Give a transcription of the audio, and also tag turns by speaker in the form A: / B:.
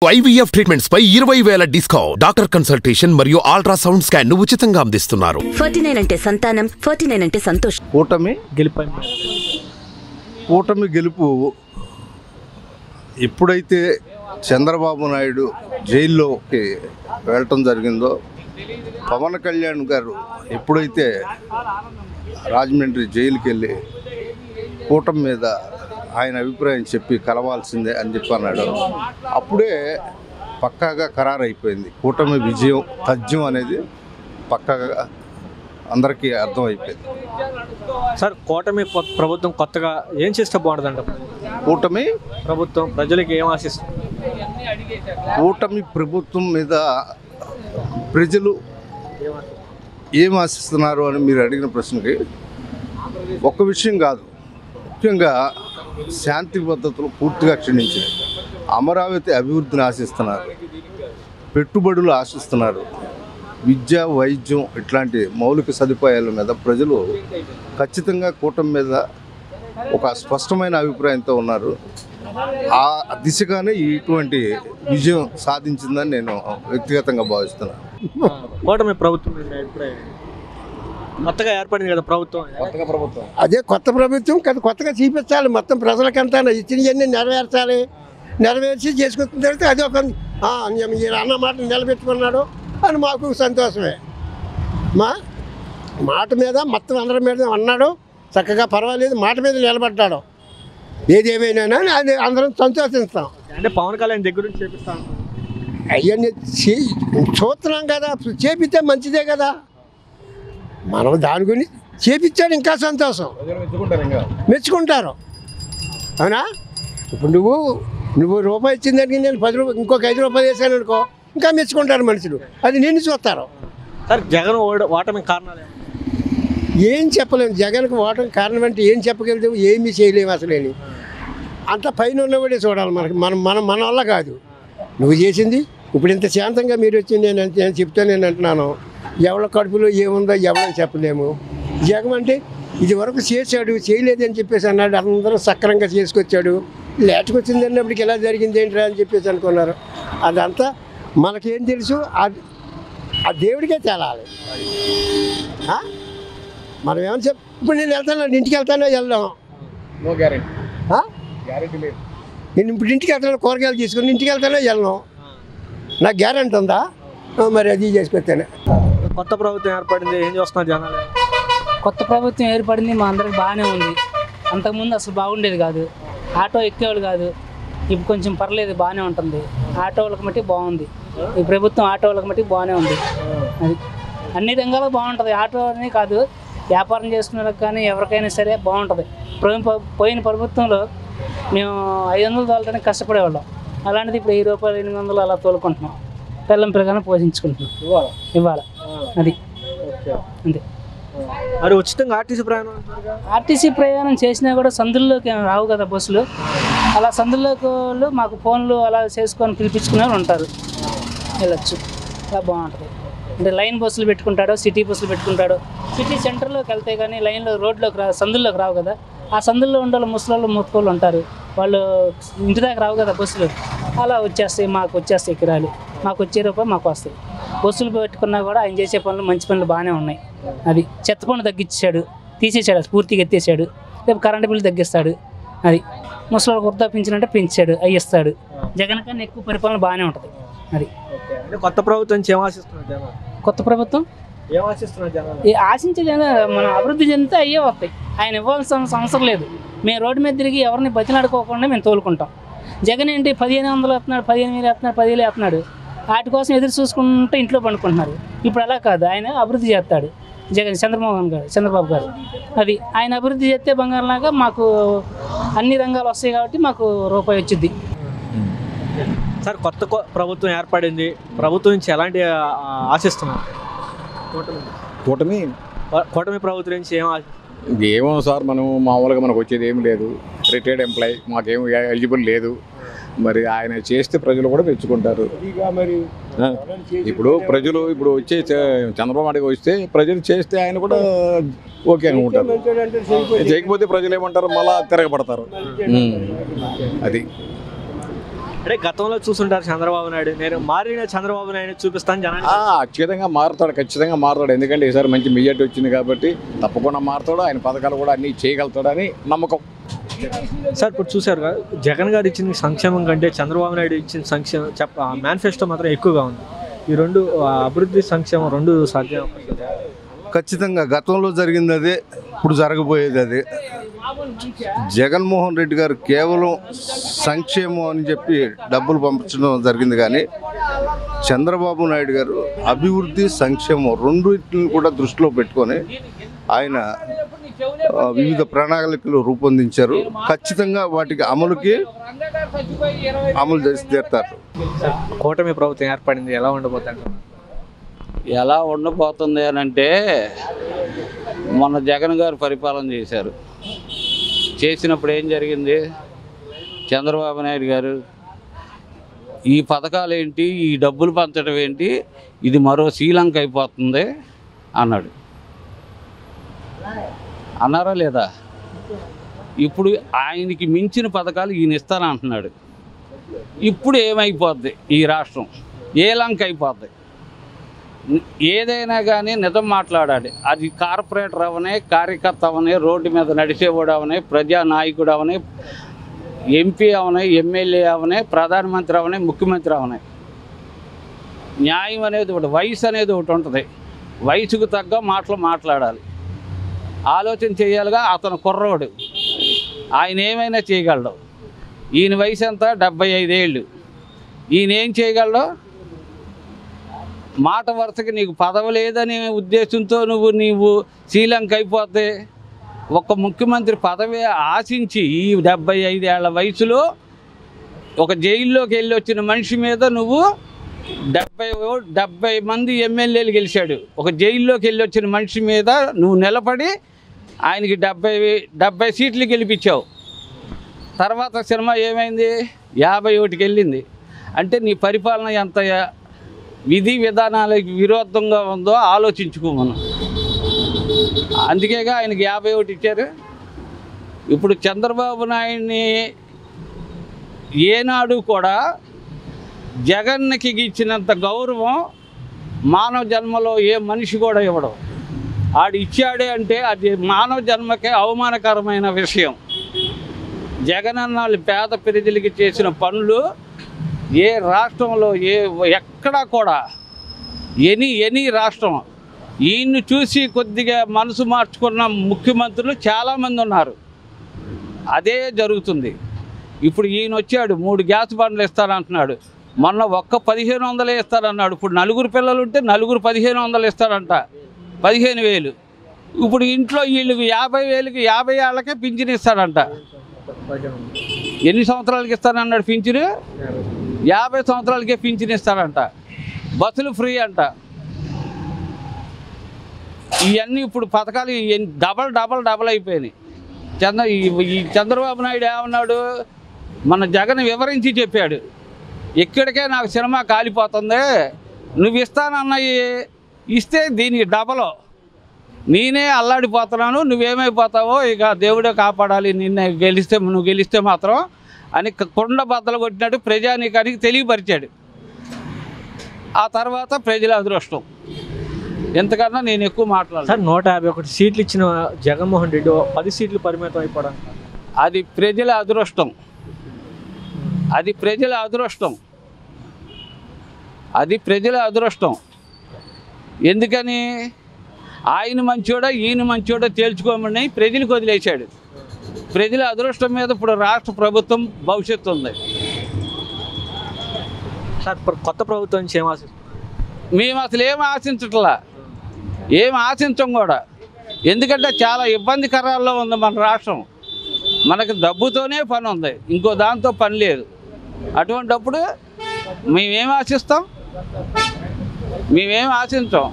A: IVF treatments పై 20,000 discount. Doctor consultation మరియు ultrasound scan ను ఉచితంగా అందిస్తున్నారు.
B: 49 అంటే సంతానం, 49 అంటే సంతోషం.
C: కూటమి గెలుపు ఎప్పుడైతే చంద్రబాబు నాయుడు జైల్లోకి వెళ్ళటం జరిగిందో, పవన్ కళ్యాణ్ గారు ఎప్పుడైతే రాజమండ్రి జైలుకి వెళ్ళి కూటమి మీద ఆయన అభిప్రాయం చెప్పి కలవాల్సిందే అని చెప్పి అన్నాడు. అప్పుడే పక్కాగా ఖరారైపోయింది కూటమి విజయం తథ్యం అనేది పక్కాగా అందరికీ అర్థమైపోయింది.
D: సార్, కూటమి ప్రభుత్వం కొత్తగా ఏం చేస్తే బాగుంటుందంట?
C: కూటమి
D: ప్రభుత్వం ప్రజలకు ఏం ఆశిస్తుంది?
C: కూటమి ప్రభుత్వం మీద ప్రజలు ఏం ఆశిస్తున్నారు అని మీరు అడిగిన ప్రశ్నకి ఒక్క విషయం కాదు, ముఖ్యంగా శాంతి భద్రతలు పూర్తిగా క్షీణించాయి. అమరావతి అభివృద్ధిని ఆశిస్తున్నారు, పెట్టుబడులు ఆశిస్తున్నారు, విద్య వైద్యం ఇట్లాంటి మౌలిక సదుపాయాల మీద ప్రజలు ఖచ్చితంగా కూటమి మీద ఒక స్పష్టమైన అభిప్రాయంతో ఉన్నారు. ఆ దిశగానే ఇటువంటి విజయం సాధించిందని నేను వ్యక్తిగతంగా భావిస్తున్నాను.
D: కూటమి ప్రభుత్వం కొత్తగా ఏర్పడింది కదా ప్రభుత్వం,
E: అదే కొత్త ప్రభుత్వం కదా, కొత్తగా చూపించాలి. మొత్తం ప్రజలకంతా ఇచ్చినవన్నీ నెరవేర్చి చేసుకున్న తర్వాత అది ఒక అన్న మాట నిలబెట్టుకున్నాడు అని మాకు సంతోషమే. మాట మీద మొత్తం అందరి మీద అన్నాడు, చక్కగా పర్వాలేదు, మాట మీద నిలబడ్డాడు. ఏదేమైనా అది అందరం సంతోషిస్తాం.
D: అంటే పవన్ కళ్యాణ్ దగ్గర నుంచి చేపిస్తాం
E: అవన్నీ చూస్తున్నాం కదా, చేపిస్తే మంచిదే కదా. మనం దాని గురించి చేపించాడు, ఇంకా సంతోషం, మెచ్చుకుంటారు. అవునా? ఇప్పుడు నువ్వు రూపాయి ఇచ్చిందానికి నేను 10 రూపాయలు ఇంకొక 5 రూపాయలు వేసాను అనుకో, ఇంకా మెచ్చుకుంటారు మనుషులు, అది నిన్ను చూస్తారు.
D: సార్, జగన్ ఓటమి కారణాలు
E: ఏం చెప్పలేము. జగన్కి ఓటమి కారణం అంటే ఏం చెప్పగలుగుతాము? ఏమీ చేయలేము అసలేని. అంత పైన ఉన్నవాడే చూడాలి మనకి, మన వల్ల కాదు. నువ్వు చేసింది ఇప్పుడు ఇంత శాంతంగా మీరు వచ్చి నేను చెప్తాను, నేను అంటున్నాను. ఎవరి కడుపులో ఏముందో ఎవరని చెప్పలేము. జగన్ అంటే ఇది వరకు చేశాడు, చేయలేదని చెప్పేసి అన్నాడు. అందరూ సక్రంగా చేసుకొచ్చాడు. లేట్కి వచ్చింది అన్నప్పటికి ఎలా జరిగింది ఏంట్రా అని చెప్పేసి అనుకున్నారు. అదంతా మనకేం తెలుసు, ఆ దేవుడికే తేలాలి. మనం ఏమని ఇప్పుడు నేను వెళ్తాను, ఇంటికి వెళ్తానో వెళ్దాం, నేను ఇప్పుడు ఇంటికి వెళ్తాను, కూరగాయలు తీసుకుని ఇంటికి వెళ్తానో వెళ్ళను, నాకు గ్యారెంటీ ఉందా? మరి అది చేసుకొచ్చాను.
D: కొత్త ప్రభుత్వం ఏర్పడింది, ఏం చూస్తున్నారు జనాలు?
F: కొత్త ప్రభుత్వం ఏర్పడింది, మా అందరికి బాగానే ఉంది. అంతకుముందు అసలు బాగుండేది కాదు, ఆటో ఎక్కేవాళ్ళు కాదు. ఇప్పుడు కొంచెం పర్లేదు, బాగానే ఉంటుంది. ఆటో వాళ్ళకి మట్టి బాగుంది ఈ ప్రభుత్వం, ఆటో వాళ్ళకి మట్టి బాగానే ఉంది. అది అన్ని రంగాలకు బాగుంటుంది. ఆటో అనే కాదు, వ్యాపారం చేసుకునే వాళ్ళకి కానీ ఎవరికైనా సరే బాగుంటుంది. పోయిన ప్రభుత్వంలో మేము 500 తోలడానికి కష్టపడేవాళ్ళం, అలాంటిది ఇప్పుడు 1000 రూపాయలు 800 అలా తోలుకుంటున్నాం. పిల్లం పిల్లగానే పోషించుకుంటున్నాం ఇవాళ. అది అంతే.
D: మరి ఉచితంగా
F: ఆర్టీసీ ప్రయాణం చేసినా కూడా సందుల్లోకి రావు కదా బస్సులు. అలా సందుల్లోకి వాళ్ళు మాకు ఫోన్లు అలా చేసుకొని పిలిపించుకునే వాళ్ళు ఉంటారు, వెళ్ళొచ్చు. అలా బాగుంటుంది. అంటే లైన్ బస్సులు పెట్టుకుంటాడో, సిటీ బస్సులు పెట్టుకుంటాడో. సిటీ సెంటర్లోకి వెళ్తే కానీ లైన్లో రోడ్లోకి సందుల్లోకి రావు కదా. ఆ సందుల్లో ఉండే ముసలోళ్ళు ముత్తుకోళ్ళు ఉంటారు, వాళ్ళు ఇంటి దాకా రావు కదా బస్సులు. అలా వచ్చేస్తాయి, మాకు వచ్చేస్తాయి ఎకరాలు, మాకు వచ్చే రూపాయలు మాకు వస్తాయి. బస్సులు పెట్టుకున్నా కూడా ఆయన చేసే పనులు మంచి పనులు బాగానే ఉన్నాయి. అది చెత్త పన్ను తగ్గించాడు, తీసేసాడు, పూర్తిగా ఎత్తేసాడు. రేపు కరెంటు బిల్లు తగ్గిస్తాడు. అది ముసలికి వృద్ధాపించినంటే పెంచాడు, అవి ఇస్తాడు. జగన్ కన్నా ఎక్కువ పరిపాలన బాగానే ఉంటుంది. అది
D: కొత్త ప్రభుత్వం ఏం ఆశిస్తున్నారు జనాలు?
F: కొత్త ప్రభుత్వం
D: ఏం ఆశిస్తున్నారు జనాలు?
F: ఆశించే మనం అభివృద్ధి చెందితే అయ్యే వస్తాయి. ఆయన ఇవ్వాల్సిన అవసరం లేదు. మేము రోడ్డు మీద తిరిగి ఎవరిని బతిలాడుకోకుండా మేము తోలుకుంటాం. జగన్ ఏంటి 1500 వేస్తున్నాడు, 15,000 వేస్తున్నాడు, 10,000 వేస్తున్నాడు. వాటి కోసం ఎదురు చూసుకుంటూ ఇంట్లో పండుకుంటున్నారు. ఇప్పుడు అలా కాదు, ఆయన అభివృద్ధి చేస్తాడు. చంద్రబాబు గారు అది ఆయన అభివృద్ధి చేస్తే బంగారులాగా మాకు అన్ని రంగాలు వస్తాయి కాబట్టి మాకు రూపాయి వచ్చింది.
D: సార్, కొత్త ప్రభుత్వం ఏర్పడింది, ప్రభుత్వం నుంచి ఎలాంటి ఆశిస్తున్నారు? కూటమి ప్రభుత్వం నుంచి
G: ఏమో సార్, మనం మామూలుగా మనకు వచ్చేది ఏం లేదు. రిటైర్డ్ ఎంప్లాయీ, మాకేం ఎలిజిబుల్ లేదు. మరి ఆయన చేస్తే ప్రజలు కూడా మెచ్చుకుంటారు. ఇప్పుడు ప్రజలు వచ్చే చంద్రబాబు నాయుడు వస్తే ప్రజలు చేస్తే ఆయన కూడా ఓకే అనుకుంటారు. చేయకపోతే ప్రజలు ఏమంటారు, మళ్ళా తిరగబడతారు. అది
D: అంటే గతంలో చూస్తుంటారు చంద్రబాబు నాయుడు, నేను మారిన చంద్రబాబు నాయుడు చూపిస్తాను జనాన్ని.
G: ఖచ్చితంగా మారుతాడు. ఎందుకంటే ఈసారి మంచి మెజార్టీ వచ్చింది కాబట్టి తప్పకుండా మారుతాడు. ఆయన పథకాలు కూడా అన్నీ చేయగలుగుతాడని నమ్మకం.
D: సార్ ఇప్పుడు చూసారు కదా, జగన్ గారు ఇచ్చిన సంక్షేమం కంటే చంద్రబాబు నాయుడు ఇచ్చిన సంక్షేమం మేనిఫెస్టో మాత్రం ఎక్కువగా ఉంది. ఈ రెండు అభివృద్ధి సంక్షేమం రెండు సాధ్యం.
C: ఖచ్చితంగా గతంలో జరిగింది అదే, ఇప్పుడు జరగబోయేది అదే. జగన్మోహన్ రెడ్డి గారు కేవలం సంక్షేమం అని చెప్పి డబ్బులు పంపించడం జరిగింది, కానీ చంద్రబాబు నాయుడు గారు అభివృద్ధి సంక్షేమం రెండింటిని కూడా దృష్టిలో పెట్టుకొని ఆయన వివిధ ప్రణాళికలు రూపొందించారు. ఖచ్చితంగా వాటికి అమలు చేసి తీరుతారు.
D: కూటమి ప్రభుత్వం ఏర్పడింది, ఎలా ఉండబోతుంది?
H: ఎలా ఉండబోతుంది అని అంటే, మొన్న జగన్ గారు పరిపాలన చేసినప్పుడు ఏం జరిగింది? చంద్రబాబు నాయుడు గారు ఈ పథకాలు ఏంటి, ఈ డబ్బులు పంచడం ఏంటి, ఇది మరో శ్రీలంక అయిపోతుంది అన్నాడు. అన్నారా లేదా? ఇప్పుడు ఆయనకి మించిన పథకాలు ఈయన ఇస్తానంటున్నాడు. ఇప్పుడు ఏమైపోద్ది? ఈ రాష్ట్రం ఏ లంక అయిపోద్ది? ఏదైనా కానీ నిజం మాట్లాడాలి. అది కార్పొరేటర్ అవనే, కార్యకర్త అవనే, రోడ్డు మీద నడిచేవాడు అవనే, ప్రజానాయకుడు అవనే, ఎంపీ అవనే, ఎమ్మెల్యే అవనే, ప్రధానమంత్రి అవనే, ముఖ్యమంత్రి అవనే, న్యాయం అనేది ఒకటి, వయసు అనేది ఒకటి ఉంటుంది. వయసుకు తగ్గ మాటలు మాట్లాడాలి, ఆలోచన చేయాలిగా. అతను కుర్రోడు, ఆయన ఏమైనా చేయగలడు. ఈయన వయసు ఎంత? 75 ఏళ్ళు. ఈయన ఏం చేయగలడు? మాట వరుసకి నీకు పదవి లేదనే ఉద్దేశంతో నీవు శ్రీలంక అయిపోతే, ఒక ముఖ్యమంత్రి పదవి ఆశించి ఈ 75 ఏళ్ల వయసులో ఒక జైల్లోకి వెళ్ళి వచ్చిన మనిషి మీద నువ్వు 70 మంది ఎమ్మెల్యేలు గెలిచాడు. ఒక జైల్లోకి వెళ్ళి వచ్చిన మనిషి మీద నువ్వు నిలబడి ఆయనకి 70 సీట్లు గెలిపించావు. తర్వాత సినిమా ఏమైంది? 51కి వెళ్ళింది. అంటే నీ పరిపాలన ఎంత విధి విధానాలకు విరుద్ధంగా ఉందో ఆలోచించుకోమను. అందుకేగా ఆయనకి 51 ఇచ్చారు. ఇప్పుడు చంద్రబాబు నాయుడిని ఏనాడు కూడా జగన్కి ఇచ్చినంత గౌరవం మానవ జన్మలో ఏ మనిషి కూడా ఇవ్వడం. ఆడు ఇచ్చాడే అంటే అది మానవ జన్మకే అవమానకరమైన విషయం. జగన్ అన్నాళ్ళు పేద ప్రజలకి చేసిన పనులు ఏ రాష్ట్రంలో ఎక్కడా కూడా ఎనీ రాష్ట్రం ఈయన్ని చూసి కొద్దిగా మనసు మార్చుకున్న ముఖ్యమంత్రులు చాలామంది ఉన్నారు. అదే జరుగుతుంది. ఇప్పుడు ఈయన వచ్చాడు, 3 గ్యాస్ బండ్లు ఇస్తారంటున్నాడు. మొన్న ఒక్క 1500 ఇస్తారన్నాడు. ఇప్పుడు 4 పిల్లలు ఉంటే 4 1500 ఇస్తారంట, 15,000. ఇప్పుడు ఇంట్లో వీళ్ళకి 50,000కి 50 ఏళ్ళకే పింఛన్ ఇస్తారంట. ఎన్ని సంవత్సరాలకి ఇస్తానన్నాడు పింఛను? 50 సంవత్సరాలకే పింఛన్ ఇస్తారంట. బస్సులు ఫ్రీ అంట. ఇవన్నీ ఇప్పుడు పథకాలు డబల్ అయిపోయినాయి. ఈ చంద్రబాబు నాయుడు ఏమన్నాడు? మన జగన్ వివరించి చెప్పాడు, ఇక్కడికే నాకు సినిమా కాలిపోతుంది, నువ్వు ఇస్తానన్నవి ఇస్తే దీనికి డబలో నేనే అల్లాడిపోతున్నాను, నువ్వేమైపోతావో ఇక దేవుడే కాపాడాలి, నువ్వు గెలిస్తే మాత్రం అని కొండ బద్దలు కొట్టినట్టు ప్రజానీకానికి తెలియపరిచాడు. ఆ తర్వాత ప్రజల అదృష్టం. ఎంతకన్నా నేను ఎక్కువ మాట్లాడాను.
D: సార్ 151 సీట్లు ఇచ్చిన జగన్మోహన్ రెడ్డి 10 సీట్లు పరిమితం అయిపోవడం,
H: అది ప్రజల అదృష్టం. అది ప్రజల అదృష్టం. అది ప్రజల అదృష్టం. ఎందుకని? ఆయన మంచోడో ఈయన మంచోడో తేల్చుకోమని ప్రజలకు వదిలేశాడు. ప్రజల అదృష్టం మీద ఇప్పుడు రాష్ట్ర ప్రభుత్వం భవిష్యత్తు ఉంది.
D: సార్ కొత్త ప్రభుత్వం నుంచి ఏం ఆశిస్తారు?
H: మేము అసలు ఏం ఆశించట్లా, ఏం ఆశించం కూడా. ఎందుకంటే చాలా ఇబ్బందికరాల్లో ఉంది మన రాష్ట్రం. మనకు డబ్బుతోనే పని ఉంది, ఇంకో దాంతో పని లేదు. అటువంటప్పుడు మేమేం ఆశిస్తాం? మేమేం ఆశించాం.